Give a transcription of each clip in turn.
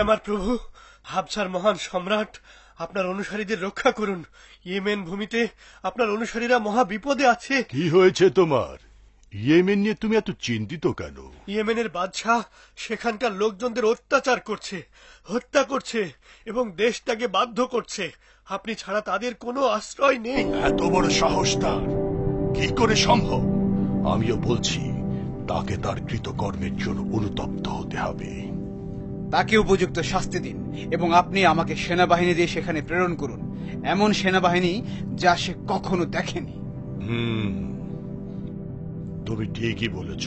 আমার প্রভু, হাবশার মহান সম্রাট, আপনার অনুসারীদের রক্ষা করুন। ইয়েমেন ভূমিতে আপনার অনুসারীরা মহা বিপদে আছে। কি হয়েছে তোমার? ইয়েমেন নিয়ে তুমি এত চিন্তিত কেন? ইয়েমেনের বাদশাহ সেখানকার লোকজনদের অত্যাচার করছে, হত্যা করছে এবং দেশটাকে বাধ্য করছে। আপনি ছাড়া তাদের কোনো আশ্রয় নেই। এত বড় সাহস তার? কি করে সম্ভব? আমিও বলছি, তাকে তার কৃতকর্মের জন্য অনুতপ্ত হতে হবে। তাকে উপযুক্ত শাস্তি দিন এবং আপনি আমাকে সেনাবাহিনী দিয়ে সেখানে প্রেরণ করুন, এমন সেনাবাহিনী যা সে কখনো দেখেনি। তুমি ঠিকই বলেছ।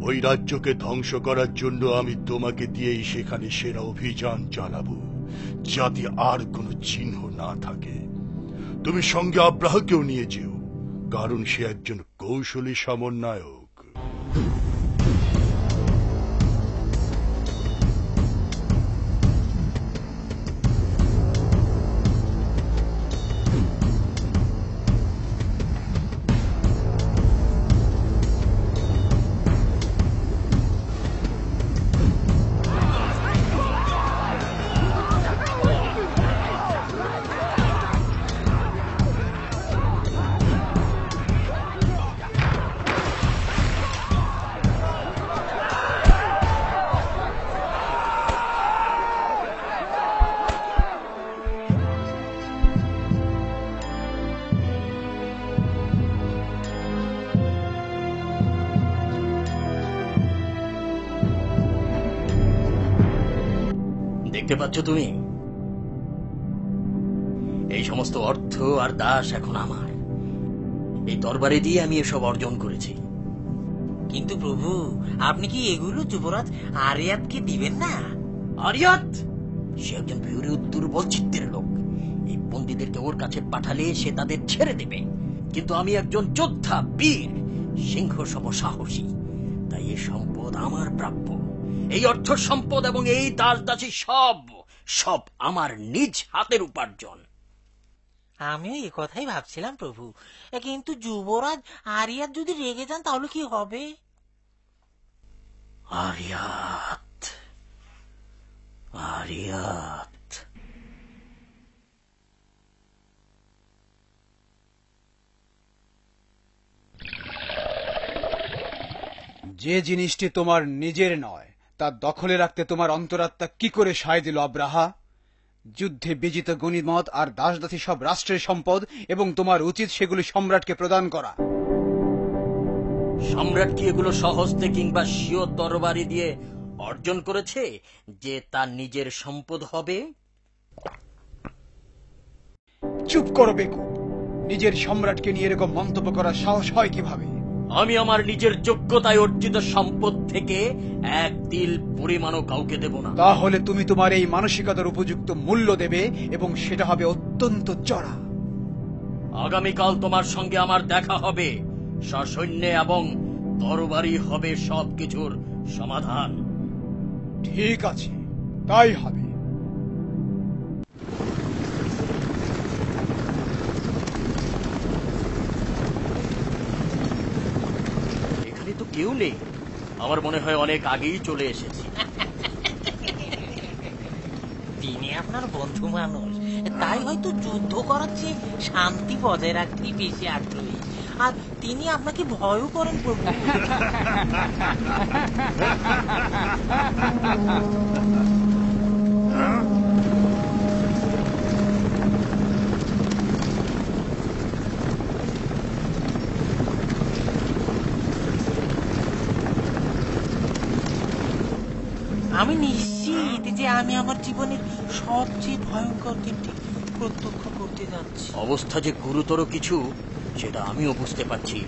ওই রাজ্যকে ধ্বংস করার জন্য আমি তোমাকে দিয়েই সেখানে সেরা অভিযান চালাবো, যাতে আর কোনো চিহ্ন না থাকে। তুমি সঙ্গে আব্রাহকেও নিয়ে যেও, কারণ সে একজন কৌশলী সমন্বয়ক। দেখতে পাচ্ছ তুমি, এই সমস্ত অর্থ আর দাস এখন আমার। এই তরবারি দিয়ে আমি এসব অর্জন করেছি। কিন্তু প্রভু, আপনি কি এগুলো যুবরাজ আরিয়াতকে দিবেন না? আরিয়াত সে একজন দুর্বল চিত্তের লোক। এই বন্দীদেরকে ওর কাছে পাঠালে সে তাদের ছেড়ে দেবে, কিন্তু আমি একজন যোদ্ধা, বীর, সিংহ সম সাহসী। তাই এই সম্পদ আমার প্রাপ্য। এই অর্থ সম্পদ এবং এই দাস দাসী সব আমার নিজ হাতের উপার্জন। আমিও এ কথাই ভাবছিলাম প্রভু, কিন্তু যুবরাজ আরিয়াত যদি রেগে যান তাহলে কি হবে? আরিয়াত, আরিয়াত। যে জিনিসটি তোমার নিজের নয় তা দখলে রাখতে তোমার অন্তরাত্মা কি করে সায় দিল আব্রাহা? যুদ্ধে বিজিত গনিমত আর দাসদাসী সব রাষ্ট্রের সম্পদ, এবং তোমার উচিত সেগুলি সম্রাটকে প্রদান করা। সম্রাট কি এগুলো সহস্তে কিংবা স্বীয় তরবারি দিয়ে অর্জন করেছে যে তার নিজের সম্পদ হবে? চুপ করো বেকুব! নিজের সম্রাটকে নিয়ে এরকম মন্তব্য করার সাহস হয় কিভাবে? আমি আমার নিজের যোগ্যতায় অর্জিত সম্পদ থেকে এক তিল পরিমাণও কাউকে দেব না। তাহলে তুমি তোমার এই মানসিকতার উপযুক্ত মূল্য দেবে, এবং সেটা হবে অত্যন্ত চড়া। আগামীকাল তোমার সঙ্গে আমার দেখা হবে, সসৈন্যে এবং তরবারি হবে সবকিছুর সমাধান। ঠিক আছে, তাই হবে। এখানে তো কেউ নেই। আমার মনে হয় অনেক আগেই চলে এসেছি। তিনি আপনার বন্ধু মানুষ, তাই হয়তো যুদ্ধ করার চেয়ে শান্তি বজায় রাখতেই বেশি আগ্রহী। আর তিনি আপনাকে ভয়ও করেন প্রভু। আমি নিশ্চিত যে আমি আমার জীবনের সবচেয়ে ভয়ঙ্কর দিনটি প্রত্যক্ষ করতে যাচ্ছি। অবস্থা যে গুরুতর কিছু সেটা আমিও বুঝতে পারছি,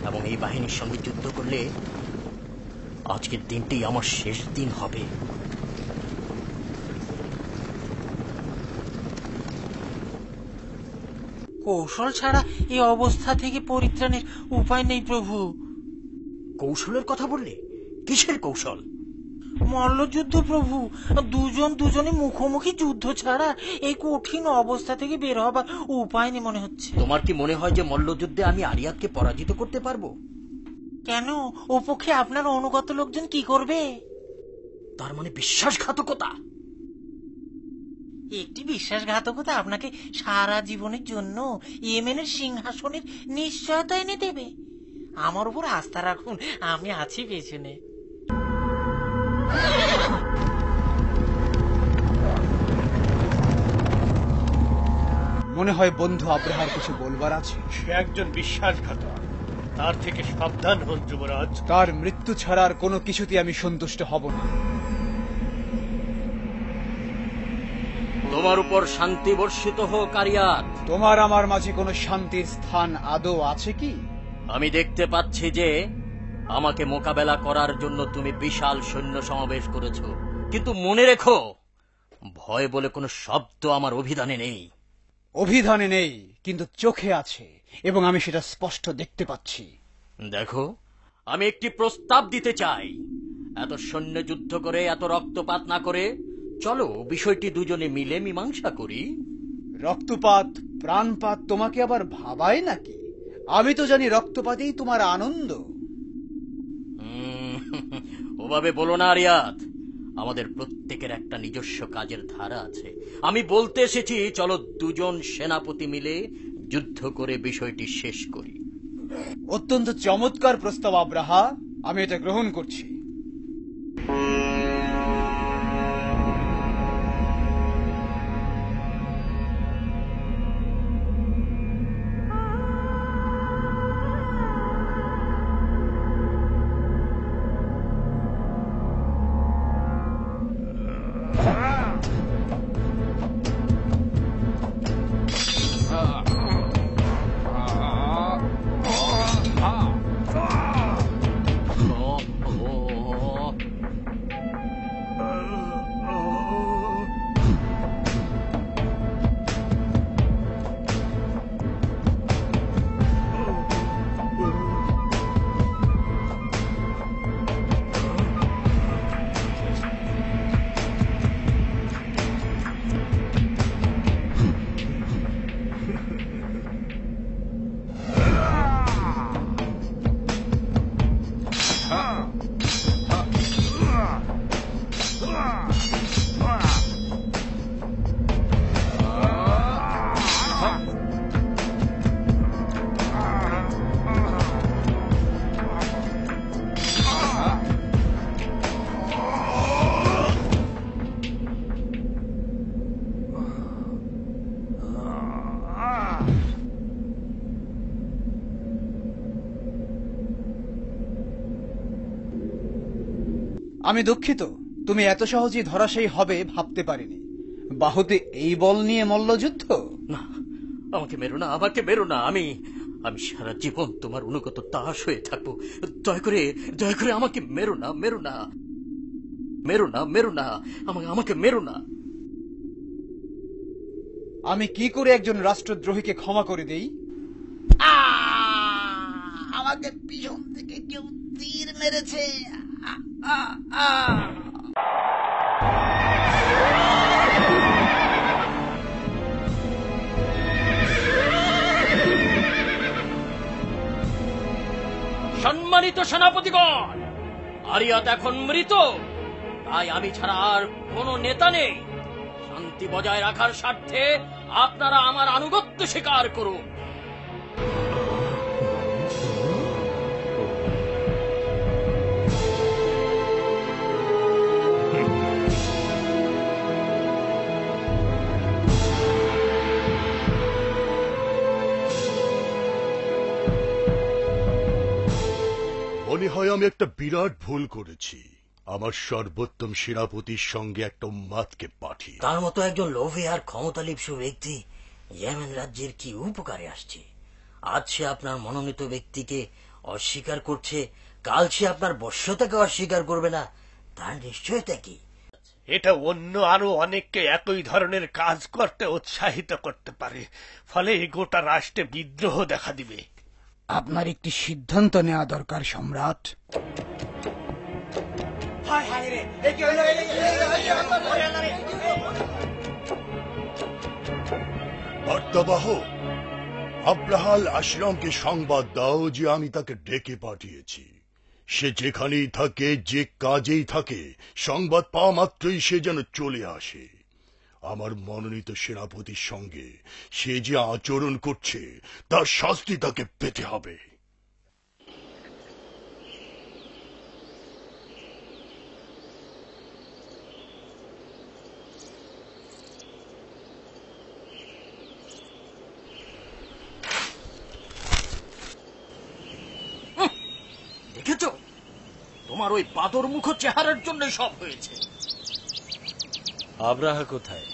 এবং এই বাহিনীর সঙ্গে যুদ্ধ করলে আজকের দিনটি আমার শেষ দিন হবে। কৌশল ছাড়া এই অবস্থা থেকে পরিত্রাণের উপায় নেই প্রভু। কৌশলের কথা বললে? কিসের কৌশল? মল্লযুদ্ধ প্রভু। দুজনে মুখোমুখি যুদ্ধ ছাড়া এই কঠিন অবস্থা থেকে বের হবার উপায় নেই মনে হচ্ছে। তোমার কি মনে হয় যে মল্লযুদ্ধে আমি আরিয়াতকে পরাজিত করতে পারবো? কেন, ও পক্ষে আপনার অনুগত লোকজন কি করবে? তার মানে বিশ্বাসঘাতকতা। একটি বিশ্বাসঘাতকতা আপনাকে সারা জীবনের জন্য ইয়েমেনের সিংহাসনের নিশ্চয়তা এনে দেবে। আমার উপর আস্থা রাখুন, আমি আছি পেছনে। মনে হয় বন্ধু আব্রাহার কিছু বলবার আছে। সে একজন বিশ্বাসঘাতক, তার থেকে সাবধান হন যুবরাজ। তার মৃত্যু ছাড়া আর কোনো কিছুতে আমি সন্তুষ্ট হব না। তোমার উপর শান্তি বর্ষিত হোক আরিয়াত। তোমার আমার মাঝে কোনো শান্তির স্থান আদৌ আছে কি? আমি দেখতে পাচ্ছি যে আমাকে মোকাবেলা করার জন্য তুমি বিশাল সৈন্য সমাবেশ করেছো, কিন্তু মনে রেখো, ভয় বলে কোনো শব্দ আমার অভিধানে নেই। অভিধানে নেই, কিন্তু চোখে আছে, এবং আমি সেটা স্পষ্ট দেখতে পাচ্ছি। দেখো, আমি একটি প্রস্তাব দিতে চাই। এত সৈন্য যুদ্ধ করে, এত রক্তপাত না করে চলো বিষয়টি দুজনে মিলে মীমাংসা করি। রক্তপাত, প্রাণপাত তোমাকে আবার ভাবায় নাকি? আমি তো জানি রক্তপাতেই তোমার আনন্দ। ওভাবে বলো না আরিয়াত, আমাদের প্রত্যেকের একটা নিজস্ব কাজের ধারা আছে। আমি বলতে এসেছি, চলো দুজন সেনাপতি মিলে যুদ্ধ করে বিষয়টি শেষ করি। অত্যন্ত চমৎকার প্রস্তাব আব্রাহা, আমি এটা গ্রহণ করছি। আমি দুঃখিত, তুমি এত সহজেই ধরাশায়ী হবে ভাবতে পারিনি। বাহুতে এই বল নিয়ে মল্লযুদ্ধ? না, আমাকে মেরো না, আমাকে মেরো না। আমি সারা জীবন তোমার অনুগত দাস হয়ে থাকবো। দয়া করে আমাকে মেরো না, মেরো না, মেরো না, মেরো না, আমাকে মেরো না। আমি কি করে একজন রাষ্ট্রদ্রোহীকে ক্ষমা করে দেই? আমাকে পিছন থেকে কেউ তীর মেরেছে। সম্মানিত সেনাপতিগণ, আরিয়াত এখন মৃত, তাই আমি ছাড়া আর কোনো নেতা নেই। শান্তি বজায় রাখার স্বার্থে আপনারা আমার আনুগত্য স্বীকার করুন। মনে হয় আমি একটা বিরাট ভুল করেছি, আমার সর্বোত্তম সেনাপতির সঙ্গে একটা উন্মাদকে পাঠিয়ে। তার মতো একজন লোভী আর ক্ষমতালিপ্সু ব্যক্তি ইয়েমেন রাজ্যের কি উপকারে আসছে? আজ সে আপনার মনোনীত ব্যক্তিকে অস্বীকার করছে, কাল সে আপনার বশ্যতাকে অস্বীকার করবে না, তার নিশ্চয়তা কি? এটা অন্য আরো অনেককে একই ধরনের কাজ করতে উৎসাহিত করতে পারে, ফলে গোটা রাষ্ট্রে বিদ্রোহ দেখা দিবে। আপনার একটি সিদ্ধান্ত নেওয়া দরকার সম্রাট। বার্তাবাহ, আব্রাহাল আশরামকে সংবাদ দাও যে আমি তাকে ডেকে পাঠিয়েছি। সে যেখানেই থাকে, যে কাজেই থাকে, সংবাদ পাওয়া মাত্রই সে যেন চলে আসে। আমার মনোনীত সেনাপতির সঙ্গে সে যে আচরণ করছে তার শাস্তি তাকে পেতে হবে। দেখেছ, তোমার ওই বাদর মুখ চেহারার জন্য সব হয়েছে। আব্রাহা কোথায়?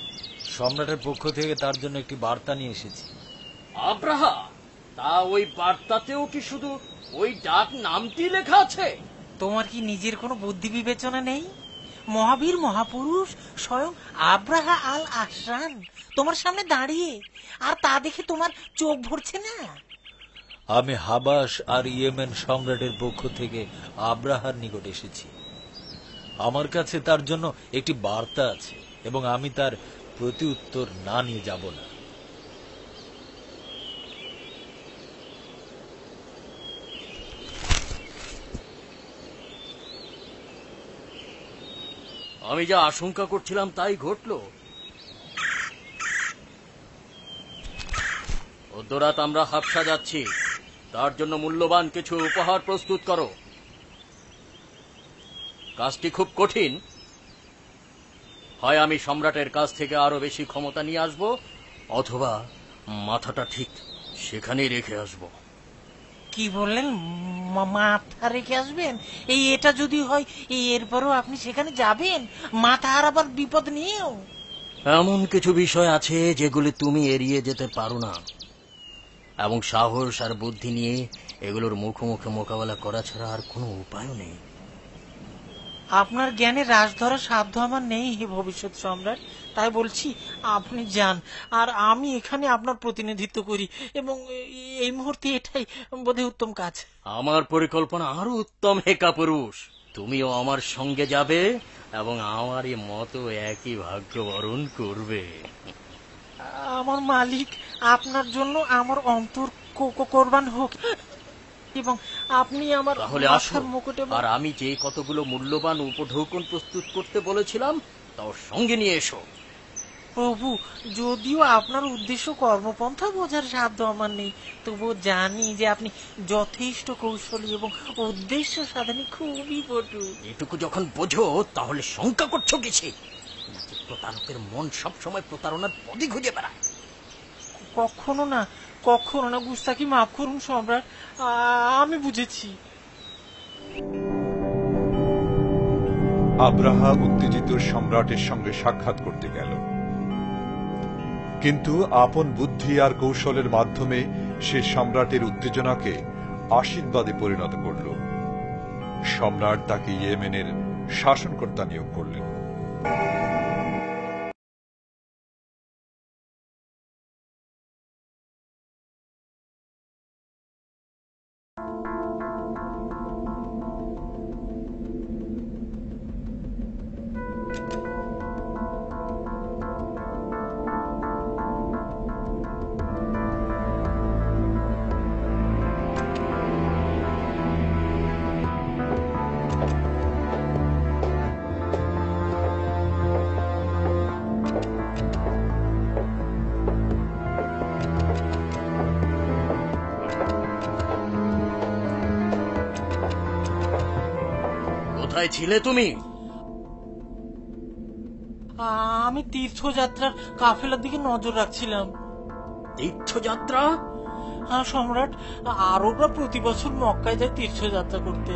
সম্রাটের পক্ষ থেকে তার জন্য একটি বার্তা নিয়ে এসেছি। আব্রাহা? তা ওই বার্তাতেও কি শুধু ওই ডাক নামটি লেখা আছে? তোমার কি নিজের কোনো বুদ্ধি বিবেচনা নেই? মহাবীর মহাপুরুষ স্বয়ং আব্রাহা আল আশরান তোমার সামনে দাঁড়িয়ে, আর তা দেখে তোমার চোখ ভরছে না? আমি হাবাস আর ইয়েমেন সম্রাটের পক্ষ থেকে আব্রাহার নিকট এসেছি। আমার কাছে তার জন্য একটি বার্তা আছে এবং আমি তার প্রতি উত্তর না নিয়ে যাব না। আমি যা আশঙ্কা করছিলাম তাই ঘটল। অদ্যরাত আমরা হাবশা যাচ্ছি, তার জন্য মূল্যবান কিছু উপহার প্রস্তুত করো। কাজটি খুব কঠিন। হয় আমি সম্রাটের কাছ থেকে আরো বেশি ক্ষমতা নিয়ে আসব, অথবা মাথাটা ঠিক সেখানেই রেখে আসব। কি বললেন? মাথা রেখে আসবেন? এটা যদি হয়, এরপরও আপনি সেখানে যাবেন, মাথা হারাবার বিপদ নিয়েও? এমন কিছু বিষয় আছে যেগুলি তুমি এড়িয়ে যেতে পারো না, এবং সাহস আর বুদ্ধি নিয়ে এগুলোর মুখোমুখি মোকাবেলা করা ছাড়া আর কোনো উপায় নেই। আপনার জ্ঞানে রাজ ধরার সাধ্য আমার নেই হে ভবিষ্যৎ সম্রাট। তাই বলছি, আপনি যান, আর আমি এখানে আপনার প্রতিনিধিত্ব করি, এবং এই মুহূর্তে এটাই বোধহয় উত্তম কাজ। আমার পরিকল্পনা আরো উত্তম হে কাপুরুষ। তুমিও আমার সঙ্গে যাবে এবং আমারই মতো একই ভাগ্য বরণ করবে। আমার মালিক, আপনার জন্য আমার অন্তর কোরবান হোক, এবং আপনি আমার তাহলে আসো, মাথার মুকুটে। আর আমি যে কতগুলো মূল্যবান উপঢৌকন প্রস্তুত করতে বলেছিলাম তাও সঙ্গে নিয়ে এসো। প্রভু, যদিও আপনার উদ্দেশ্য কর্মপন্থা বোঝার সাধ্য আমার নেই, তবুও জানি যে আপনি যথেষ্ট কৌশলী এবং উদ্দেশ্য সাধনে খুবই পটু। এটুকু যখন বোঝো তাহলে শঙ্কা করছো কিসে? নাকি প্রতারকের মন সবসময় প্রতারণার পদই খুঁজে বেড়ায়? কখনো না, কখনো না। গুস্তাকি মাফ করুন সম্রাট, আমি বুঝেছি। আব্রাহা উত্তেজিত সম্রাটের সঙ্গে সাক্ষাৎ করতে গেল, কিন্তু আপন বুদ্ধি আর কৌশলের মাধ্যমে সে সম্রাটের উত্তেজনাকে আশীর্বাদে পরিণত করল। সম্রাট তাকে ইয়েমেনের শাসনকর্তা নিয়োগ করলেন। কোথায় ছিলে তুমি? আমি তীর্থযাত্রার কাফেলার দিকে নজর রাখছিলাম। তীর্থযাত্রা? হ্যাঁ সম্রাট, আরবরা প্রতি বছর মক্কায় যায় তীর্থযাত্রা করতে।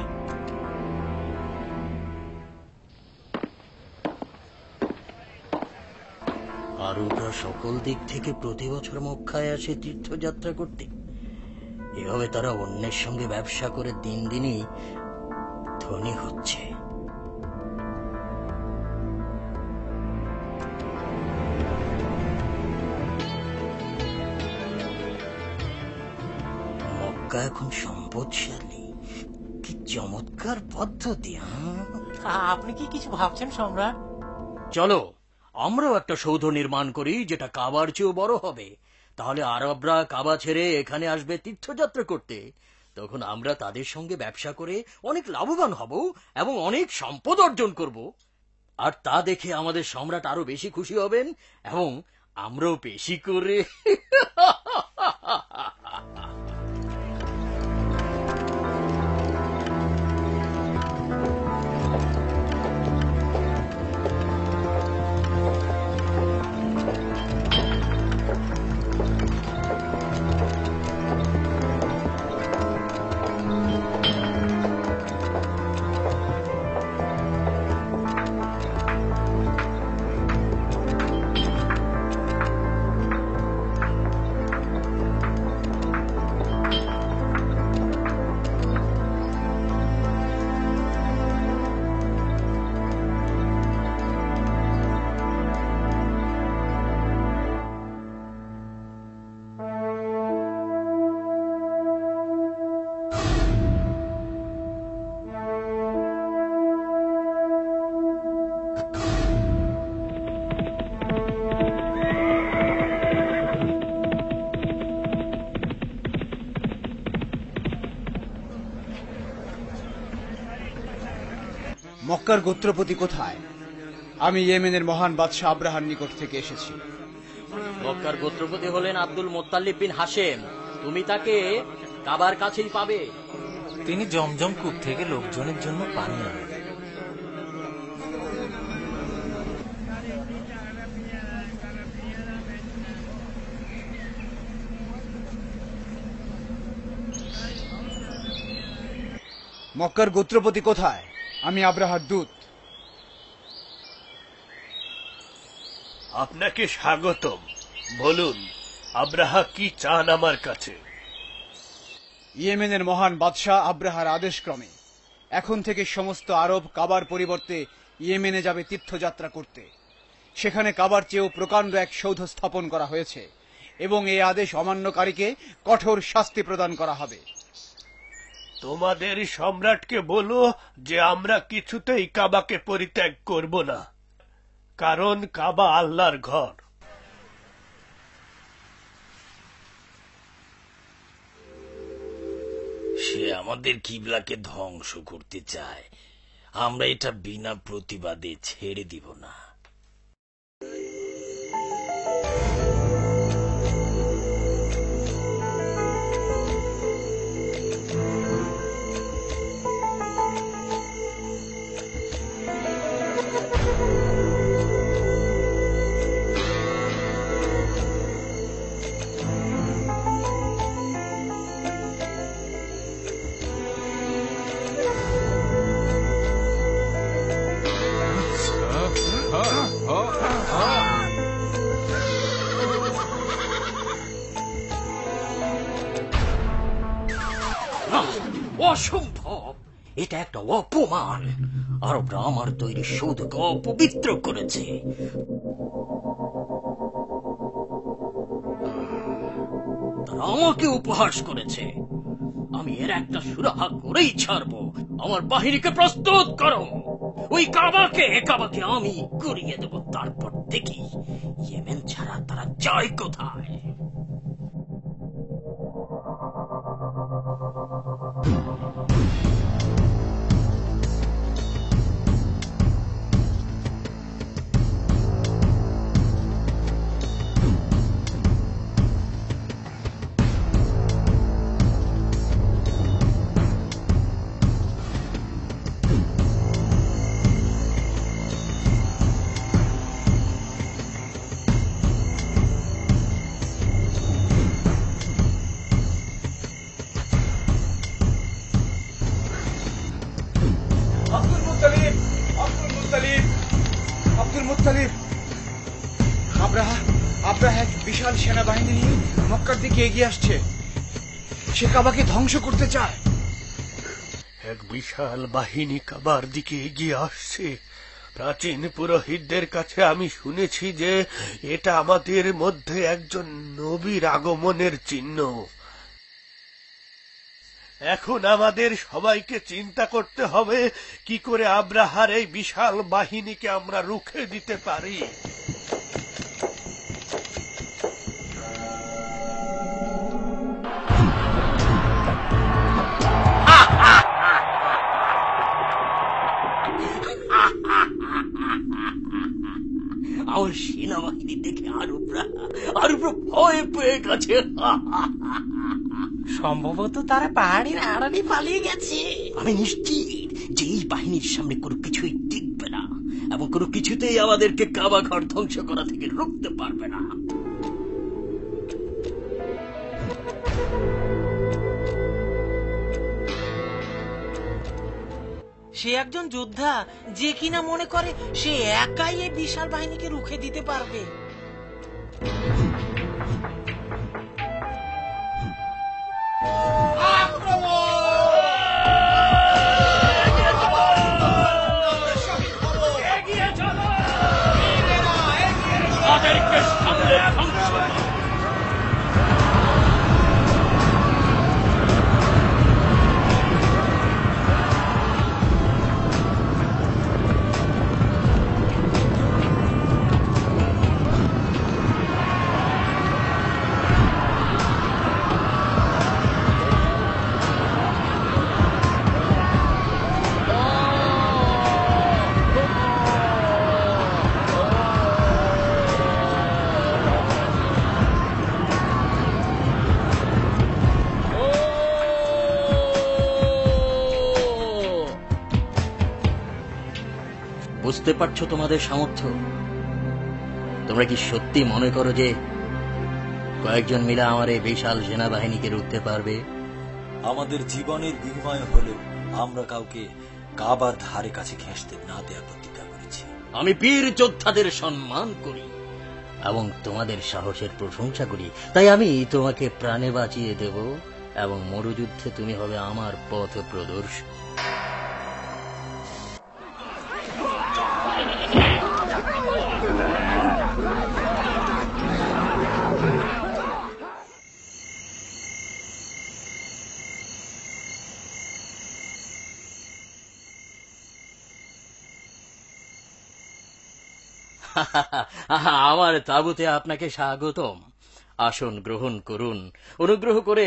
আরবরা সকল দিক থেকে প্রতি বছর মক্কায় আসে তীর্থযাত্রা করতে। এভাবে তারা অন্যের সঙ্গে ব্যবসা করে দিন দিনই ধনী হচ্ছে। মক্কা এখন সম্পদশালী। কি চমৎকার পদ্ধতি! আপনি কি কিছু ভাবছেন সম্রাট? চলো আমরাও একটা সৌধ নির্মাণ করি যেটা কাবার চেয়েও বড় হবে। তাহলে আরবরা কাবা ছেড়ে এখানে আসবে তীর্থযাত্রা করতে। তখন আমরা তাদের সঙ্গে ব্যবসা করে অনেক লাভবান হব এবং অনেক সম্পদ অর্জন করব। আর তা দেখে আমাদের সম্রাট আরো বেশি খুশি হবেন এবং আমরাও বেশি করে মক্কার গোত্রপতি কোথায়? আমি ইয়েমেনের মহান বাদশাহ আব্রাহার নিকট থেকে এসেছি। মক্কার গোত্রপতি হলেন আব্দুল মোত্তালিব বিন হাশেম। তুমি তাকে কাবার কাছেই পাবে। তিনি জমজম কূপ থেকে লোকজনের জন্য পানি আনেন। মক্কার গোত্রপতি কোথায়? আমি আব্রাহার দূত। আপনাকে স্বাগতম। বলুন, আব্রাহা কি চান আমার কাছে? ইয়েমেনের মহান বাদশাহ আব্রাহার আদেশক্রমে এখন থেকে সমস্ত আরব কাবার পরিবর্তে ইয়েমেনে যাবে তীর্থযাত্রা করতে। সেখানে কাবার চেয়েও প্রকাণ্ড এক সৌধ স্থাপন করা হয়েছে এবং এই আদেশ অমান্যকারীকে কঠোর শাস্তি প্রদান করা হবে। তোমাদের সম্রাটকে বলো যে আমরা কিছুতেই কাবাকে পরিত্যাগ করব না, কারণ কাবা আল্লাহর ঘর। সে আমাদের কিবলাকে ধ্বংস করতে চায়, আমরা এটা বিনা প্রতিবাদে ছেড়ে দিব না। অসম্ভব, এটা একটা অপমান। আরবরা আমার তৈরি সৌধকে অপবিত্র করেছে। তারা আমাকে উপহাস করেছে। আমি এর একটা সুরাহা করেই ছাড়বো। আমার বাহিনীকে প্রস্তুত করো। ওই কাবাকে আমি করিয়ে দেব। তারপর দেখি ইয়েমেন ছাড়া তারা যায় কোথায়। আব্দুল মুত্তালিব, আব্রাহা এক বিশাল সেনাবাহিনী নিয়ে মক্কার দিকে এগিয়ে আসছে। সে কাবাকে ধ্বংস করতে চায়। এক বিশাল বাহিনী কাবার দিকে এগিয়ে আসছে। প্রাচীন পুরোহিতদের কাছে আমি শুনেছি যে এটা আমাদের মধ্যে একজন নবীর আগমনের চিহ্ন। এখন আমাদের সবাইকে চিন্তা করতে হবে কি করে আব্রাহার এই বিশাল বাহিনীকে আমরা রুখে দিতে পারি। আর ভয় পেয়ে গেছে। সম্ভবত তারা পাহাড়ের আড়ালে পালিয়ে গেছে। আমি নিশ্চিত যে এই বাহিনীর সামনে কোনো কিছুই টিকবে না এবং কোনো কিছুতেই আমাদেরকে কাবা ঘর ধ্বংস করা থেকে রুখতে পারবে না। সে একজন যোদ্ধা যে কিনা মনে করে সে একাই এই বিশাল বাহিনীকে রুখে দিতে পারবে। বুঝতে পারছো তোমাদের সামর্থ্য? তোমরা কি সত্যি মনে করো যে কয়েকজন মিলে আমার এই বিশাল সেনাবাহিনীকে রুখতে পারবে? আমাদের জীবনের বিনিময় হলেও আমরা কাউকে কাবার ধারে কাছে ঘেঁষতে না দেওয়ার প্রতিজ্ঞা করেছি। আমি বীর যোদ্ধাদের সম্মান করি এবং তোমাদের সাহসের প্রশংসা করি, তাই আমি তোমাকে প্রাণে বাঁচিয়ে দেব এবং মরুযুদ্ধে তুমি হবে আমার পথ প্রদর্শক। আমার তাঁবুতে আপনাকে স্বাগতম। আসন গ্রহণ করুন। অনুগ্রহ করে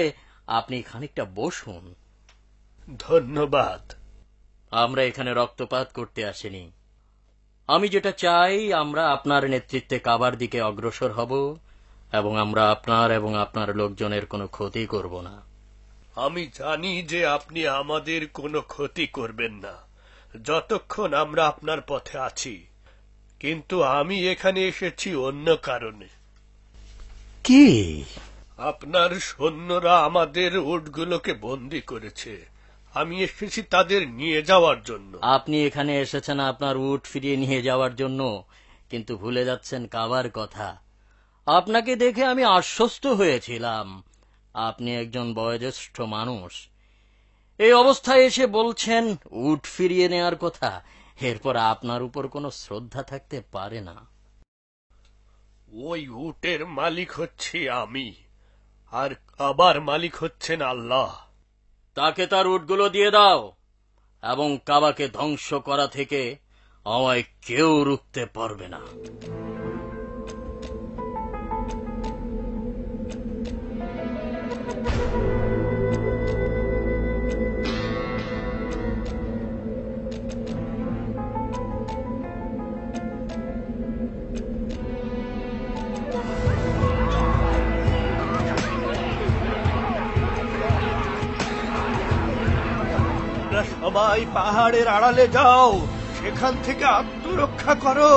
আপনি খানিকটা বসুন। ধন্যবাদ। আমরা এখানে রক্তপাত করতে আসিনি। আমি যেটা চাই, আমরা আপনার নেতৃত্বে কাবার দিকে অগ্রসর হব এবং আমরা আপনার এবং আপনার লোকজনের কোনো ক্ষতি করব না। আমি জানি যে আপনি আমাদের কোনো ক্ষতি করবেন না যতক্ষণ আমরা আপনার পথে আছি, কিন্তু আমি এখানে এসেছি অন্য কারণে। কি? আপনার সৈন্যরা আমাদের উটগুলোকে বন্দী করেছে। আমি এসেছি তাদের নিয়ে যাওয়ার জন্য। আপনি এখানে এসেছেন আপনার উট ফিরিয়ে নিয়ে যাওয়ার জন্য, কিন্তু ভুলে যাচ্ছেন কাবার কথা। আপনাকে দেখে আমি আশ্বস্ত হয়েছিলাম আপনি একজন বয়োজ্যেষ্ঠ মানুষ। এই অবস্থায় এসে বলছেন উট ফিরিয়ে নেওয়ার কথা। এরপর আপনার উপর কোনো শ্রদ্ধা থাকতে পারে না। ওই উটের মালিক হচ্ছি আমি, আর কাবার মালিক হচ্ছেন আল্লাহ। তাকে তার উটগুলো দিয়ে দাও এবং কাবাকে ধ্বংস করা থেকে আমায় কেউ রুখতে পারবে না। সবাই পাহাড়ের আড়ালে যাও, সেখান থেকে আত্মরক্ষা করো।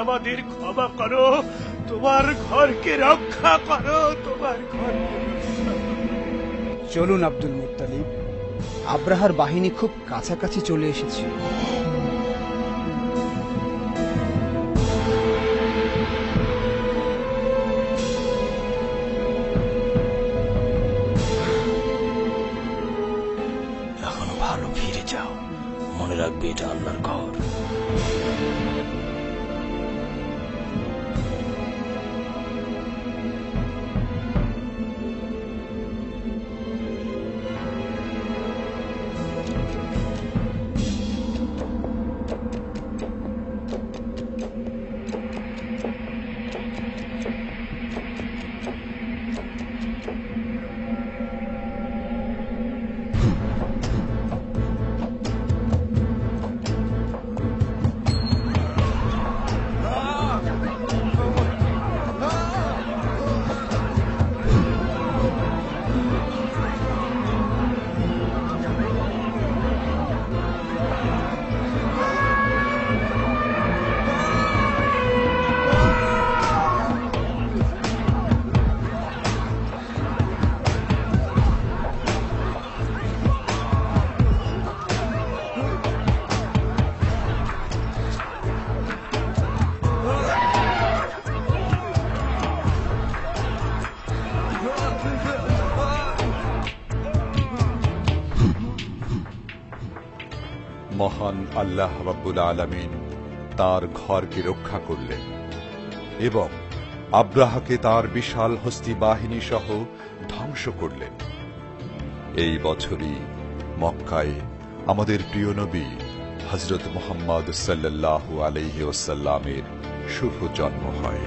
আমাদের ক্ষমা করো, তোমার ঘরকে রক্ষা করো, তোমার ঘরকে। চলুন আব্দুল মুত্তালিব, আব্রাহার বাহিনী খুব কাছাকাছি চলে এসেছে। রাখবে এটা আল্লাহর ঘর। মহান আল্লাহ রাব্বুল আলামিন তার ঘরকে রক্ষা করলেন এবং আব্রাহাকে তার বিশাল হস্তি বাহিনী সহ ধ্বংস করলেন। এই বছরই মক্কায় আমাদের প্রিয় নবী হযরত মুহাম্মদ সাল্লাল্লাহু আলাইহি ওয়াসাল্লামের শুভ জন্ম হয়।